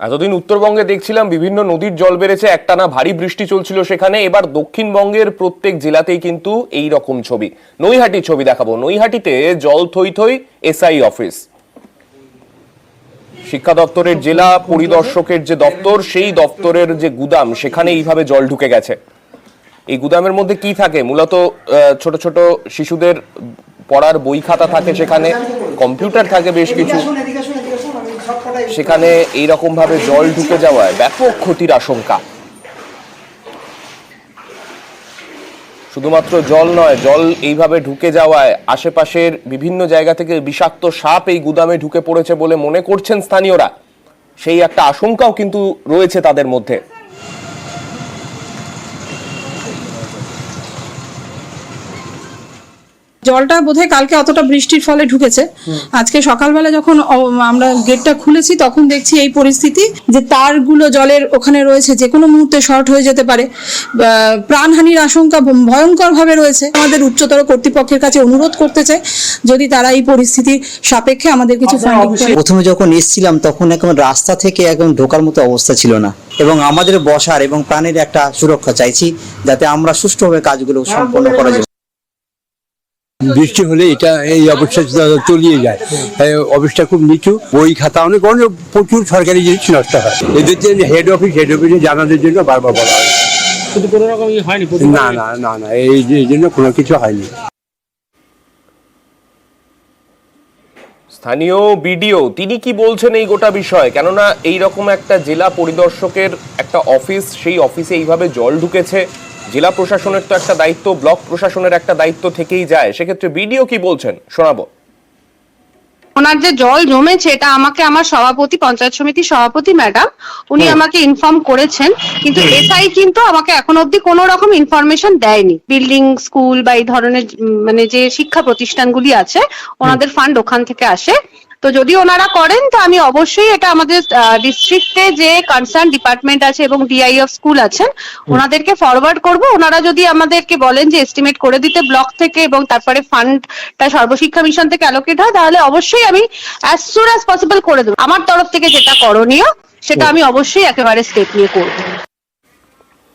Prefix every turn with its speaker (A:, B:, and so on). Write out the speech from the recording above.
A: এতদিন উত্তরবঙ্গে দেখছিলাম বিভিন্ন নদীর জল বেড়েছে, একটানা ভারী বৃষ্টি চলছিল সেখানে। এবার দক্ষিণবঙ্গের প্রত্যেক জেলাতেই কিন্তু এই রকম ছবি। নৈহাটির ছবি দেখাবো। নৈহাটিতে জল থই থই এসআই অফিস, শিক্ষা দপ্তরের জেলা পরিদর্শকের যে দপ্তর, সেই দপ্তরের যে গুদাম, সেখানে এইভাবে জল ঢুকে গেছে। এই গুদামের মধ্যে কি থাকে? মূলত ছোট ছোট শিশুদের পড়ার বই খাতা থাকে, সেখানে কম্পিউটার থাকে বেশ কিছু। সেখানে এইরকম ভাবে জল ঢুকে যাওয়ায় ব্যাপক ক্ষতির আশঙ্কা। শুধুমাত্র জল নয়, জল এইভাবে ঢুকে যাওয়ায় আশেপাশের বিভিন্ন জায়গা থেকে বিষাক্ত সাপ এই গুদামে ঢুকে পড়েছে বলে মনে করছেন স্থানীয়রা। সেই একটা আশঙ্কাও কিন্তু রয়েছে তাদের মধ্যে।
B: জলটা বোধহয় কালকে অতটা বৃষ্টির ফলে ঢুকেছে। আজকে সকালবেলা যখন আমরা গেটটা খুলেছি তখন দেখছি এই পরিস্থিতি, যে তারগুলো জলের ওখানে রয়েছে, যে কোনো মুহূর্তে শর্ট হয়ে যেতে পারে। প্রাণহানির আশঙ্কা ভয়ঙ্করভাবে রয়েছে। আমাদের উচ্চতর কর্তৃপক্ষের কাছে অনুরোধ করতে চাই, যদি তারা এই পরিস্থিতির সাপেক্ষে আমাদের কিছু ফান্ডিং করে।
C: প্রথমে যখন এসেছিলাম তখন একদম রাস্তা থেকে একদম ঢোকার মতো অবস্থা ছিল না, এবং আমাদের বসার এবং প্রাণের একটা সুরক্ষা চাইছি, যাতে আমরা সুষ্ঠুভাবে কাজগুলো সম্পন্ন করা যায়।
D: বৃষ্টি হলে এটা এই অবস্থা তলিয়ে যায়। অবস্থা খুব নিচু, বই খাতা অনেক প্রচুর সরকারি জিনিস নষ্ট হয়। এদের জন্য হেড অফিসে জানানোর জন্য বারবার বলা হয়,
E: কিন্তু কোনো রকম হয়নি।
D: না না না না, এই জন্য কোনো কিছু হয়নি।
A: স্থানীয় বিডিও তিনি কি বলছেন এই গোটা বিষয়? কেননা এইরকম একটা জেলা পরিদর্শকের একটা অফিস, সেই অফিসে এইভাবে জল ঢুকেছে। জেলা প্রশাসনের তো একটা দায়িত্ব, ব্লক প্রশাসনের একটা দায়িত্ব থেকেই যায়। সেক্ষেত্রে বিডিও কি বলছেন শোনাবো।
F: ওনার যে জল জমেছে, এটা আমাকে আমার সভাপতি, পঞ্চায়েত সমিতির সভাপতি ম্যাডাম, উনি আমাকে ইনফর্ম করেছেন, কিন্তু এসআই কিন্তু আমাকে এখন অব্দি কোনো রকম ইনফরমেশন দেয়নি। বিল্ডিং, স্কুল বা এই ধরনের মানে যে শিক্ষা প্রতিষ্ঠানগুলি আছে, ওনাদের ফান্ড ওখান থেকে আসে। তো যদি ওনারা করেন তো আমি অবশ্যই এটা আমাদের ডিস্ট্রিক্টে যে কনসার্ন ডিপার্টমেন্ট আছে এবং ডিআই অফ স্কুল আছেন, ওনাদেরকে ফরওয়ার্ড করব। ওনারা যদি আমাদেরকে বলেন যে এস্টিমেট করে দিতে ব্লক থেকে, এবং তারপরে ফান্ডটা সর্বশিক্ষা মিশন থেকে অ্যালোকেট হয়, তাহলে অবশ্যই আমি অ্যাজ সুন অ্যাজ পসিবল করে দেবো। আমার তরফ থেকে যেটা করণীয় সেটা আমি অবশ্যই একেবারে স্টেপ নিয়ে করবো।